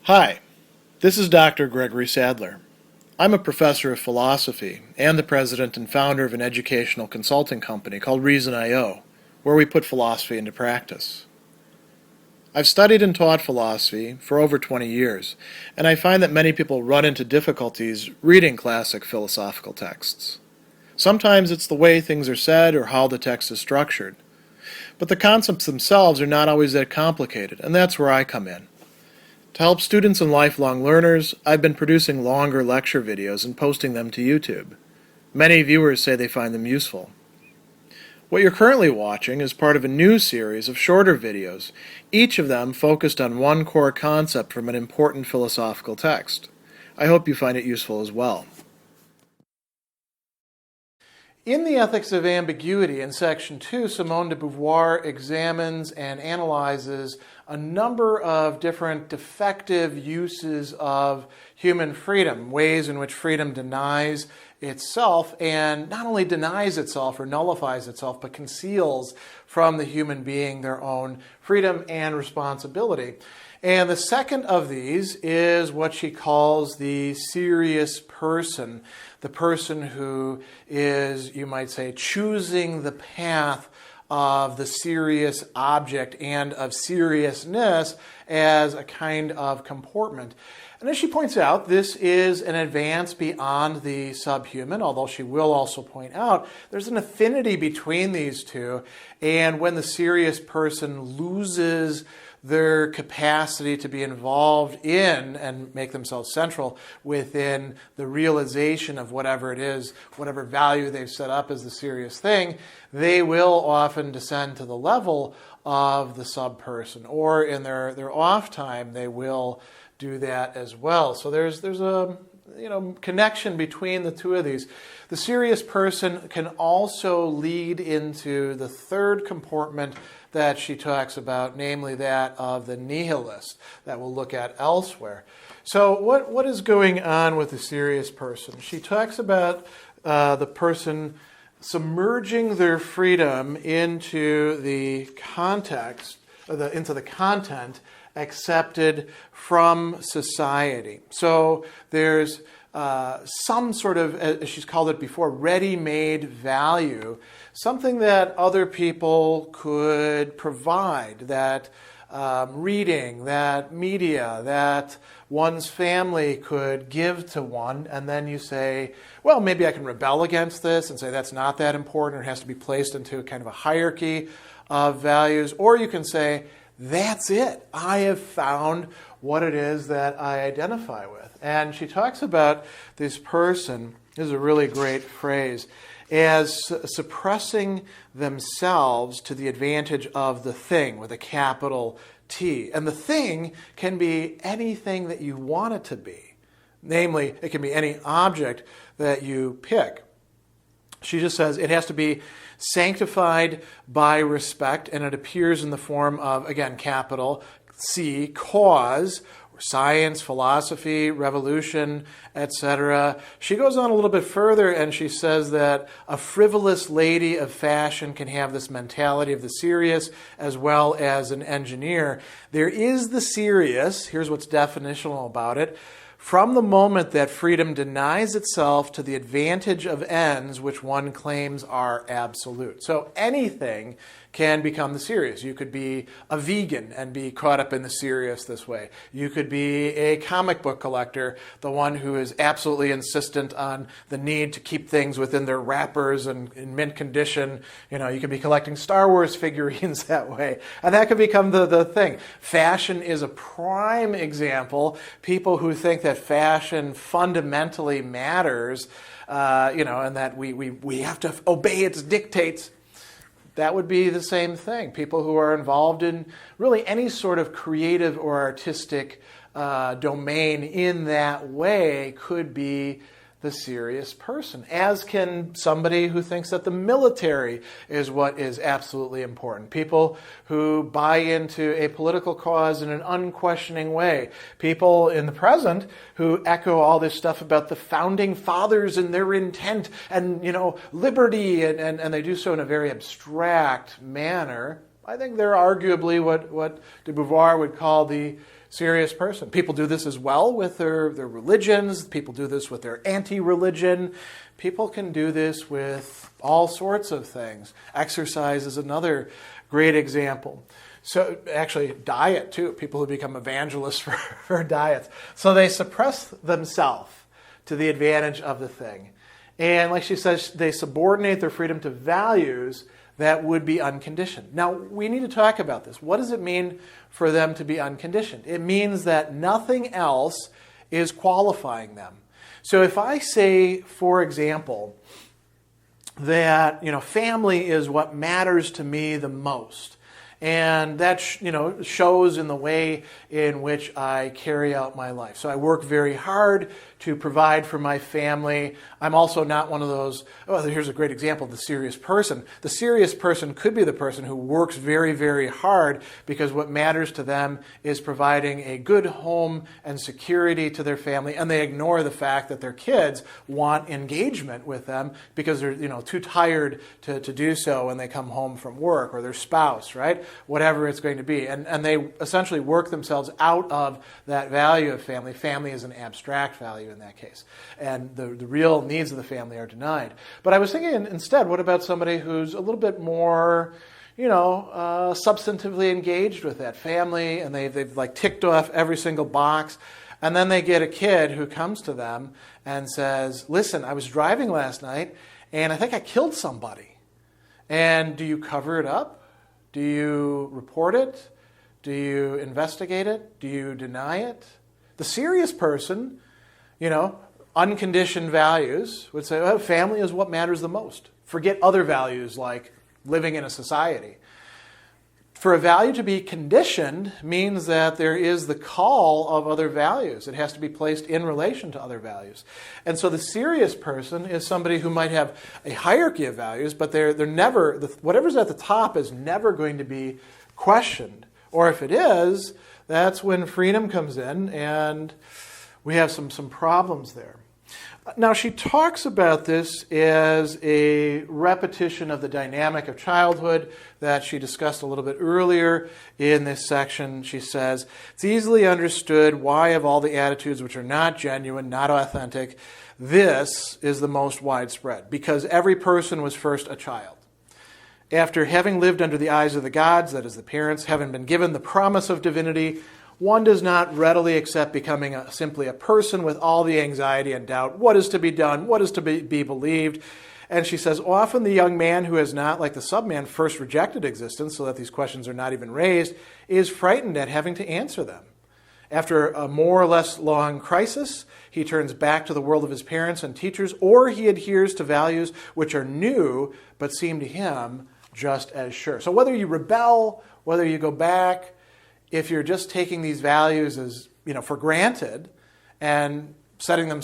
Hi, this is Dr. Gregory Sadler. I'm a professor of philosophy and the president and founder of an educational consulting company called Reason.io, where we put philosophy into practice. I've studied and taught philosophy for over 20 years, and I find that many people run into difficulties reading classic philosophical texts. Sometimes it's the way things are said or how the text is structured. But the concepts themselves are not always that complicated, and that's where I come in. To help students and lifelong learners, I've been producing longer lecture videos and posting them to YouTube. Many viewers say they find them useful. What you're currently watching is part of a new series of shorter videos, each of them focused on one core concept from an important philosophical text. I hope you find it useful as well. In the Ethics of Ambiguity, in Section 2, Simone de Beauvoir examines and analyzes a number of different defective uses of human freedom, ways in which freedom denies itself, and not only denies itself or nullifies itself, but conceals from the human being their own freedom and responsibility. And the second of these is what she calls the serious person, the person who is, you might say, choosing the path of the serious object and of seriousness as a kind of comportment. And as she points out, this is an advance beyond the subhuman, although she will also point out there's an affinity between these two, and when the serious person loses their capacity to be involved in and make themselves central within the realization of whatever it is, whatever value they've set up as the serious thing, they will often descend to the level of the subperson, or in their off time they will do that as well. So there's a connection between the two of these. The serious person can also lead into the third comportment that she talks about, namely that of the nihilist, that we'll look at elsewhere. So what is going on with the serious person? She talks about the person submerging their freedom into the context, into the content accepted from society. So there's some sort of, as she's called it before, ready-made value, something that other people could provide, that reading, that media, that one's family could give to one, and then you say, well, maybe I can rebel against this and say that's not that important, or it has to be placed into kind of a hierarchy of values, or you can say, that's it. I have found what it is that I identify with. And she talks about this person, this is a really great phrase, as suppressing themselves to the advantage of the thing with a capital T. And the thing can be anything that you want it to be. Namely, it can be any object that you pick. She just says it has to be sanctified by respect, and it appears in the form of, again, capital C, cause, science, philosophy, revolution, etc. She goes on a little bit further and she says that a frivolous lady of fashion can have this mentality of the serious as well as an engineer. There is the serious, here's what's definitional about it, from the moment that freedom denies itself to the advantage of ends which one claims are absolute. So anything can become the serious. You could be a vegan and be caught up in the serious this way. You could be a comic book collector, the one who is absolutely insistent on the need to keep things within their wrappers and in mint condition. You could be collecting Star Wars figurines that way. And that could become the thing. Fashion is a prime example. People who think that fashion fundamentally matters, and that we have to obey its dictates. That would be the same thing. People who are involved in really any sort of creative or artistic domain in that way could be the serious person, as can somebody who thinks that the military is what is absolutely important. People who buy into a political cause in an unquestioning way. People in the present who echo all this stuff about the founding fathers and their intent and, liberty, and they do so in a very abstract manner. I think they're arguably what de Beauvoir would call the Serious person. People do this as well with their religions. People do this with their anti-religion. People can do this with all sorts of things. Exercise is another great example. So actually, diet too. People who become evangelists for diets. So they suppress themselves to the advantage of the thing. And like she says, they subordinate their freedom to values that would be unconditioned. Now, we need to talk about this. What does it mean for them to be unconditioned? It means that nothing else is qualifying them. So if I say, for example, that family is what matters to me the most, and that shows in the way in which I carry out my life. So I work very hard to provide for my family. I'm also not one of those, here's a great example of the serious person. The serious person could be the person who works very, very hard because what matters to them is providing a good home and security to their family, and they ignore the fact that their kids want engagement with them because they're too tired to do so when they come home from work, or their spouse, right? Whatever it's going to be. And they essentially work themselves out of that value of family. Family is an abstract value in that case. And the real needs of the family are denied. But I was thinking instead, what about somebody who's a little bit more, substantively engaged with that family, and they've like ticked off every single box, and then they get a kid who comes to them and says, listen, I was driving last night, and I think I killed somebody. And do you cover it up? Do you report it? Do you investigate it? Do you deny it? The serious person, unconditioned values, would say, well, family is what matters the most. Forget other values like living in a society. For a value to be conditioned means that there is the call of other values. It has to be placed in relation to other values. And so the serious person is somebody who might have a hierarchy of values, but they're never, whatever's at the top is never going to be questioned. Or if it is, that's when freedom comes in, and we have some problems there. Now, she talks about this as a repetition of the dynamic of childhood that she discussed a little bit earlier in this section. She says, it's easily understood why of all the attitudes which are not genuine, not authentic, this is the most widespread, because every person was first a child. After having lived under the eyes of the gods, that is the parents, having been given the promise of divinity, one does not readily accept becoming simply a person with all the anxiety and doubt. What is to be done? What is to be believed? And she says, often the young man who has not, like the subman, first rejected existence, so that these questions are not even raised, is frightened at having to answer them. After a more or less long crisis, he turns back to the world of his parents and teachers, or he adheres to values which are new but seem to him just as sure. So whether you rebel, whether you go back, if you're just taking these values as for granted and setting them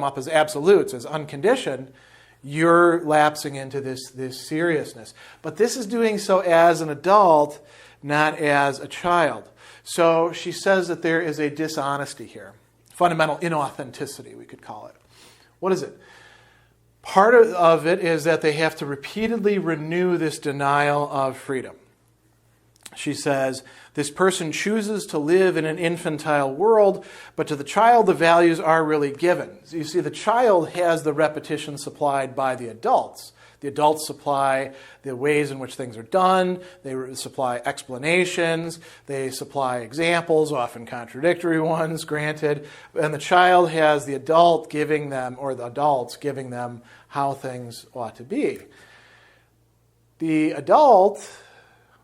up as absolutes, as unconditioned, you're lapsing into this seriousness. But this is doing so as an adult, not as a child. So she says that there is a dishonesty here, fundamental inauthenticity, we could call it. What is it? Part of it is that they have to repeatedly renew this denial of freedom. She says, this person chooses to live in an infantile world, but to the child the values are really given. So you see, the child has the repetition supplied by the adults. The adults supply the ways in which things are done. They supply explanations. They supply examples, often contradictory ones, granted. And the child has the adult giving them, or the adults giving them, how things ought to be. The adult,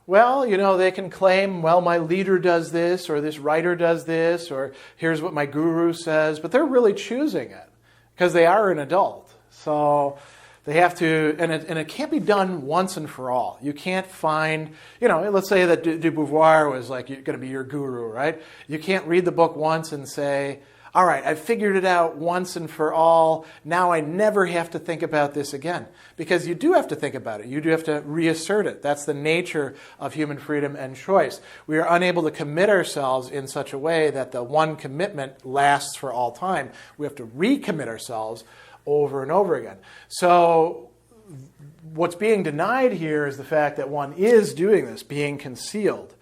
well, they can claim, well, my leader does this, or this writer does this, or here's what my guru says, but they're really choosing it because they are an adult. So they have to, and it can't be done once and for all. You can't find, let's say that de Beauvoir was like going to be your guru, right? You can't read the book once and say, all right, I've figured it out once and for all. Now I never have to think about this again. Because you do have to think about it. You do have to reassert it. That's the nature of human freedom and choice. We are unable to commit ourselves in such a way that the one commitment lasts for all time. We have to recommit ourselves over and over again. So what's being denied here is the fact that one is doing this, being concealed.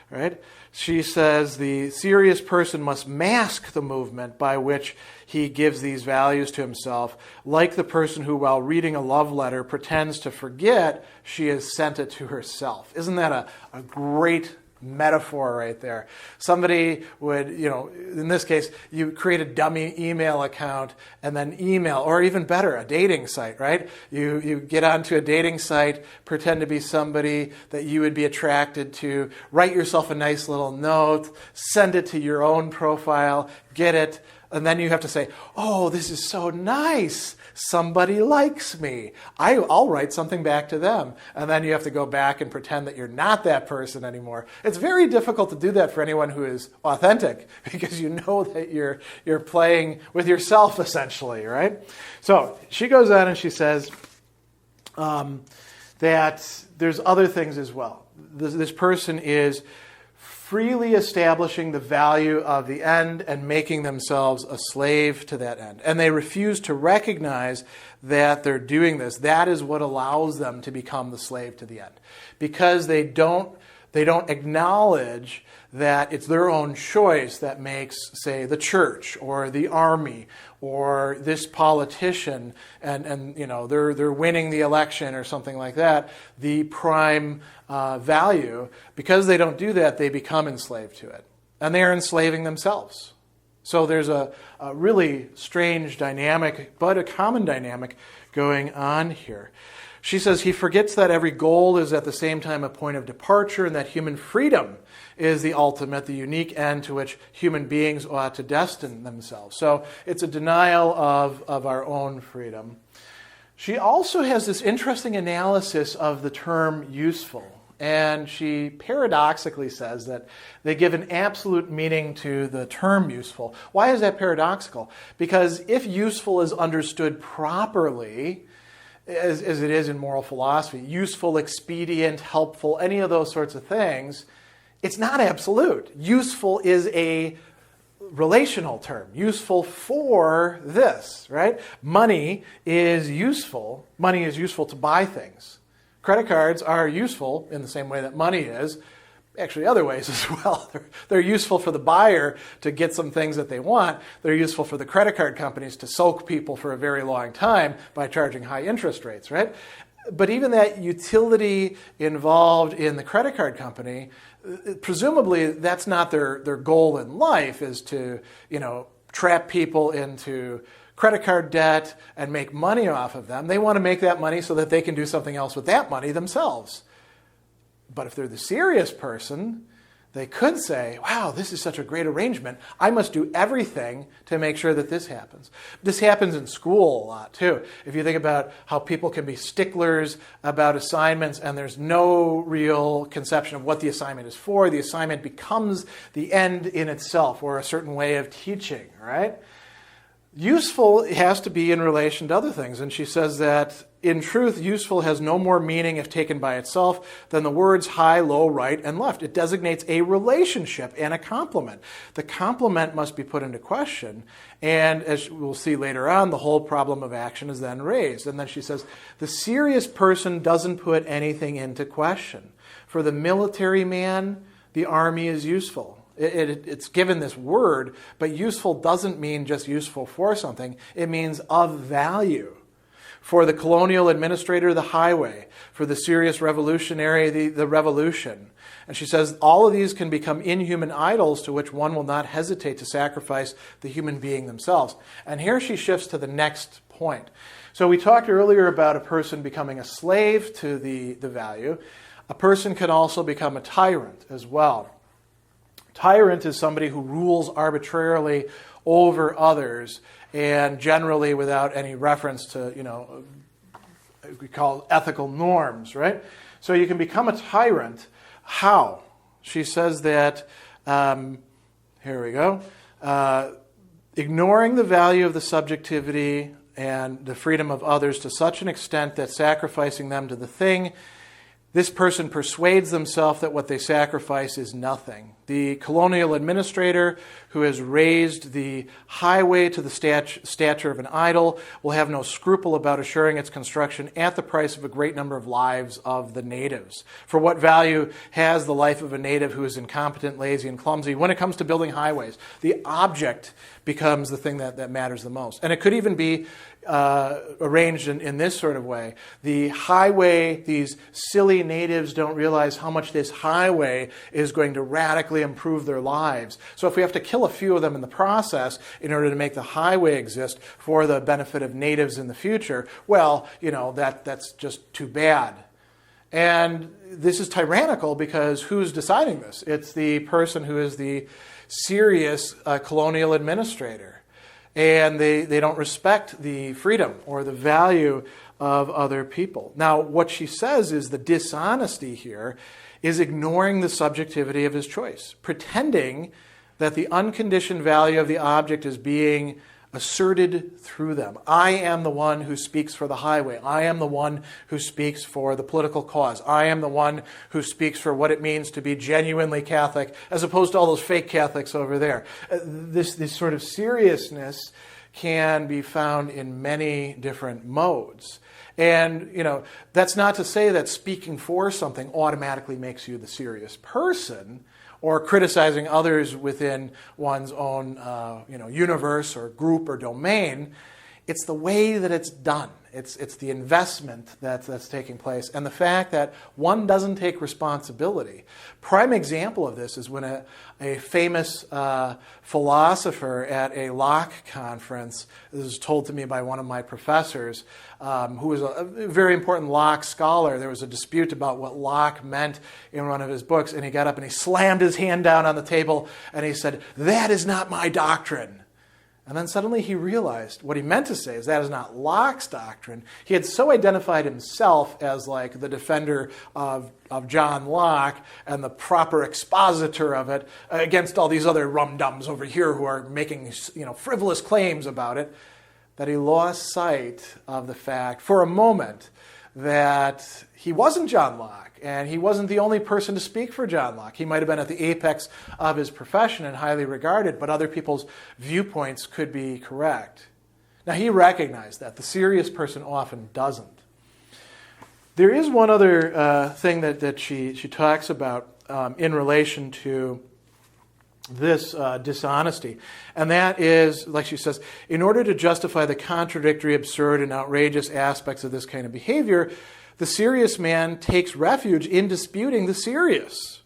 right? She says the serious person must mask the movement by which he gives these values to himself, like the person who, while reading a love letter, pretends to forget she has sent it to herself. Isn't that a great metaphor right there? Somebody would, in this case, you create a dummy email account and then email, or even better, a dating site, right? You get onto a dating site, pretend to be somebody that you would be attracted to, write yourself a nice little note, send it to your own profile, get it, and then you have to say, oh, this is so nice. Somebody likes me. I'll write something back to them. And then you have to go back and pretend that you're not that person anymore. It's very difficult to do that for anyone who is authentic, because you know that you're playing with yourself, essentially, right? So she goes on and she says that there's other things as well. This person is freely establishing the value of the end and making themselves a slave to that end. And they refuse to recognize that they're doing this. That is what allows them to become the slave to the end. Because they don't acknowledge that it's their own choice that makes, say, the church or the army or this politician and they're winning the election or something like that, the prime value. Because they don't do that, they become enslaved to it. And they are enslaving themselves. So there's a really strange dynamic, but a common dynamic going on here. She says he forgets that every goal is at the same time a point of departure, and that human freedom is the ultimate, the unique end to which human beings ought to destine themselves. So it's a denial of our own freedom. She also has this interesting analysis of the term useful. And she paradoxically says that they give an absolute meaning to the term useful. Why is that paradoxical? Because if useful is understood properly, as it is in moral philosophy, useful, expedient, helpful, any of those sorts of things, it's not absolute. Useful is a relational term. Useful for this, right? Money is useful. Money is useful to buy things. Credit cards are useful in the same way that money is. Actually, other ways as well. They're useful for the buyer to get some things that they want. They're useful for the credit card companies to soak people for a very long time by charging high interest rates, right? But even that utility involved in the credit card company, presumably that's not their goal in life, is to, trap people into credit card debt and make money off of them. They want to make that money so that they can do something else with that money themselves. But if they're the serious person, they could say, wow, this is such a great arrangement. I must do everything to make sure that this happens. This happens in school a lot, too. If you think about how people can be sticklers about assignments and there's no real conception of what the assignment is for, the assignment becomes the end in itself or a certain way of teaching, right? Useful has to be in relation to other things. And she says that, in truth, useful has no more meaning if taken by itself than the words high, low, right, and left. It designates a relationship and a complement. The complement must be put into question. And as we'll see later on, the whole problem of action is then raised. And then she says, the serious person doesn't put anything into question. For the military man, the army is useful. It's given this word, but useful doesn't mean just useful for something. It means of value. For the colonial administrator, the highway. For the serious revolutionary, the revolution. And she says all of these can become inhuman idols to which one will not hesitate to sacrifice the human being themselves. And here she shifts to the next point. So we talked earlier about a person becoming a slave to the value. A person can also become a tyrant as well. Tyrant is somebody who rules arbitrarily over others and generally without any reference to, we call ethical norms, right? So you can become a tyrant. How? She says that, here we go, ignoring the value of the subjectivity and the freedom of others to such an extent that sacrificing them to the thing This person persuades themselves that what they sacrifice is nothing. The colonial administrator who has raised the highway to the stature of an idol will have no scruple about assuring its construction at the price of a great number of lives of the natives. For what value has the life of a native who is incompetent, lazy, and clumsy when it comes to building highways? The object becomes the thing that matters the most. And it could even be arranged in this sort of way. The highway, these silly natives don't realize how much this highway is going to radically improve their lives. So if we have to kill a few of them in the process in order to make the highway exist for the benefit of natives in the future, well, that's just too bad. And this is tyrannical because who's deciding this? It's the person who is the serious colonial administrator. And they don't respect the freedom or the value of other people. Now, what she says is the dishonesty here is ignoring the subjectivity of his choice, pretending that the unconditioned value of the object is being asserted through them. I am the one who speaks for the highway. I am the one who speaks for the political cause. I am the one who speaks for what it means to be genuinely Catholic, as opposed to all those fake Catholics over there. This sort of seriousness can be found in many different modes. And, that's not to say that speaking for something automatically makes you the serious person, or criticizing others within one's own universe or group or domain. It's the way that it's done. It's the investment that's taking place, and the fact that one doesn't take responsibility. Prime example of this is when a famous philosopher at a Locke conference, this was told to me by one of my professors, who was a very important Locke scholar. There was a dispute about what Locke meant in one of his books, and he got up and he slammed his hand down on the table and he said, "That is not my doctrine." And then suddenly he realized what he meant to say is that is not Locke's doctrine. He had so identified himself as like the defender of John Locke and the proper expositor of it against all these other rum-dums over here who are making frivolous claims about it, that he lost sight of the fact for a moment that he wasn't John Locke, and he wasn't the only person to speak for John Locke. He might have been at the apex of his profession and highly regarded, but other people's viewpoints could be correct. Now, he recognized that. The serious person often doesn't. There is one other thing that she talks about in relation to this dishonesty. And that is, like she says, in order to justify the contradictory, absurd, and outrageous aspects of this kind of behavior, the serious man takes refuge in disputing the serious.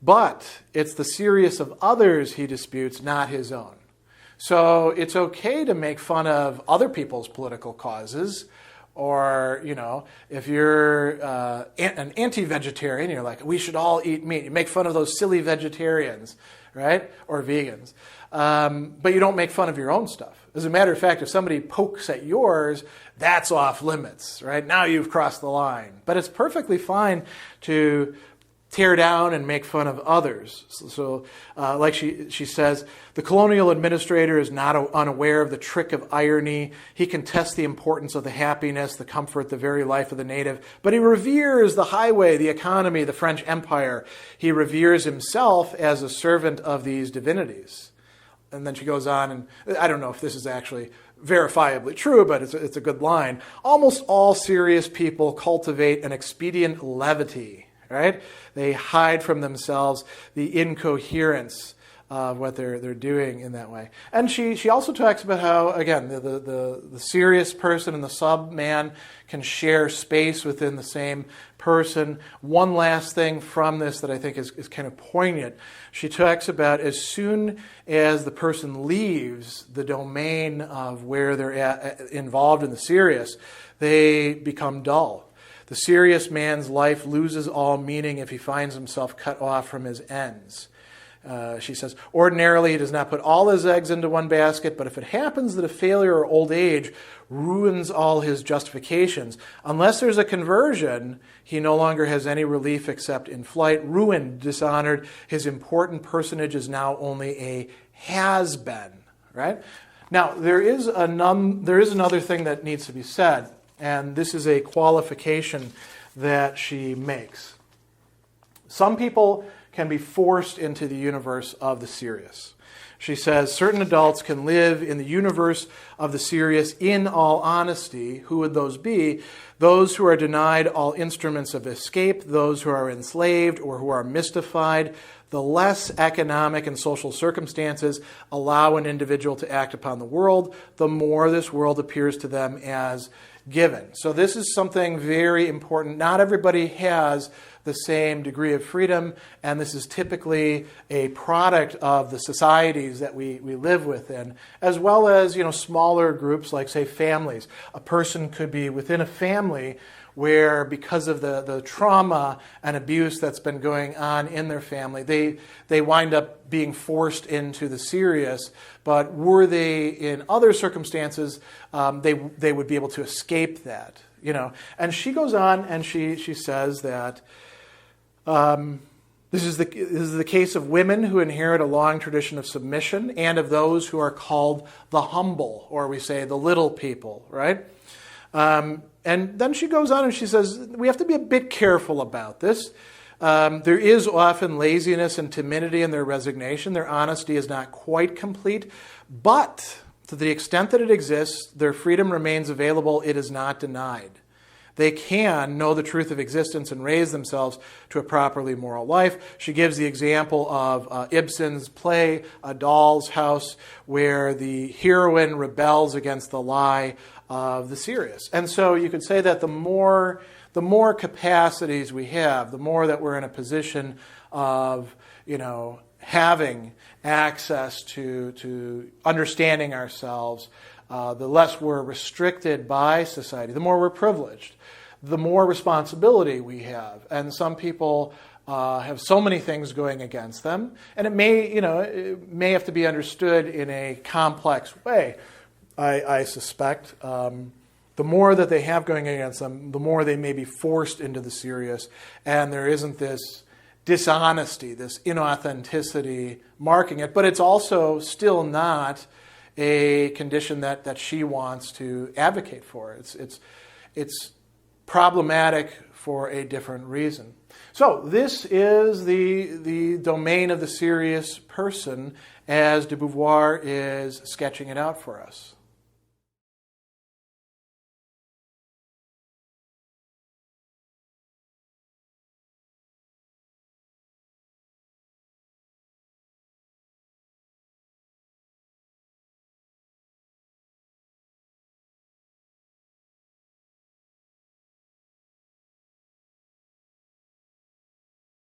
But it's the serious of others he disputes, not his own. So it's okay to make fun of other people's political causes. Or, if you're an anti-vegetarian, you're like, we should all eat meat. You make fun of those silly vegetarians, right? Or vegans. But you don't make fun of your own stuff. As a matter of fact, if somebody pokes at yours, that's off limits, right? Now you've crossed the line. But it's perfectly fine to tear down and make fun of others. So like she says, the colonial administrator is not unaware of the trick of irony. He contests the importance of the happiness, the comfort, the very life of the native. But he reveres the highway, the economy, the French Empire. He reveres himself as a servant of these divinities. And then she goes on, and I don't know if this is actually verifiably true, but it's a good line. Almost all serious people cultivate an expedient levity. Right? They hide from themselves the incoherence of what they're doing in that way. And she also talks about how, again, the serious person and the sub-man can share space within the same person. One last thing from this that I think is kind of poignant. She talks about as soon as the person leaves the domain of where they're involved in the serious, they become dull. The serious man's life loses all meaning if he finds himself cut off from his ends. She says, ordinarily he does not put all his eggs into one basket, but if it happens that a failure or old age ruins all his justifications, unless there's a conversion, he no longer has any relief except in flight. Ruined, dishonored, his important personage is now only a has-been. Right? Now, there is another thing that needs to be said. And this is a qualification that she makes. Some people can be forced into the universe of the serious. She says certain adults can live in the universe of the serious in all honesty. Who would those be? Those who are denied all instruments of escape, those who are enslaved or who are mystified. The less economic and social circumstances allow an individual to act upon the world, the more this world appears to them as given. So this is something very important. Not everybody has the same degree of freedom, and this is typically a product of the societies that we live within, as well as, smaller groups like, say, families. A person could be within a family where, because of the trauma and abuse that's been going on in their family, they wind up being forced into the serious. But were they in other circumstances, they would be able to escape that. And she goes on and she says that this is the case of women who inherit a long tradition of submission and of those who are called the humble, or we say the little people, right? And then she goes on and she says, we have to be a bit careful about this. There is often laziness and timidity in their resignation. Their honesty is not quite complete. But to the extent that it exists, their freedom remains available. It is not denied. They can know the truth of existence and raise themselves to a properly moral life. She gives the example of Ibsen's play, A Doll's House, where the heroine rebels against the lie of the serious. And so you could say that the more capacities we have, the more that we're in a position of, having access to understanding ourselves, the less we're restricted by society, the more we're privileged, the more responsibility we have. And some people have so many things going against them, and it may have to be understood in a complex way. I suspect the more that they have going against them, the more they may be forced into the serious, and there isn't this dishonesty, this inauthenticity marking it, but it's also still not a condition that she wants to advocate for. It's problematic for a different reason. So this is the domain of the serious person as de Beauvoir is sketching it out for us.